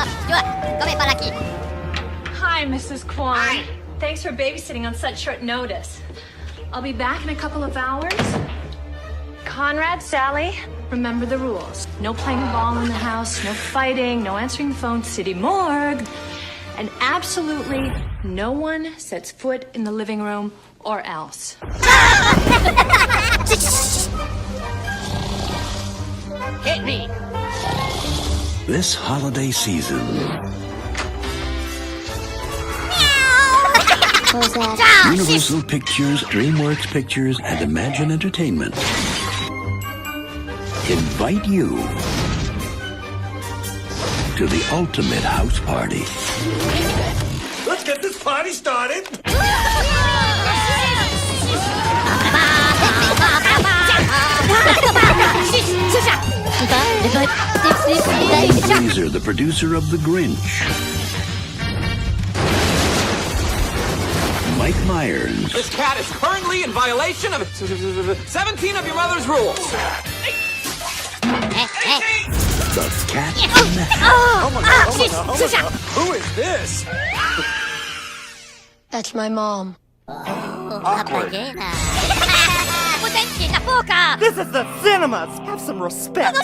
Stuart, come para aquí. Hi, Mrs. Kwan. Hi. Thanks for babysitting on such short notice. I'll be back in a couple of hours. Conrad, Sally, remember the rules. No playing ball in the house, no fighting, no answering the phone, city morgue. And absolutely no one sets foot in the living room or else. Hit me. This holiday season, Universal Pictures, DreamWorks Pictures, and Imagine Entertainment invite you to the ultimate house party. Let's get this party started. From Fraser, the producer of The Grinch, Mike Myers. This cat is currently in violation of 17 of your mother's rules. The Cat in the Hat. Who is this? That's my mom. Potenti, la foca! This is the cinemas. Have some respect.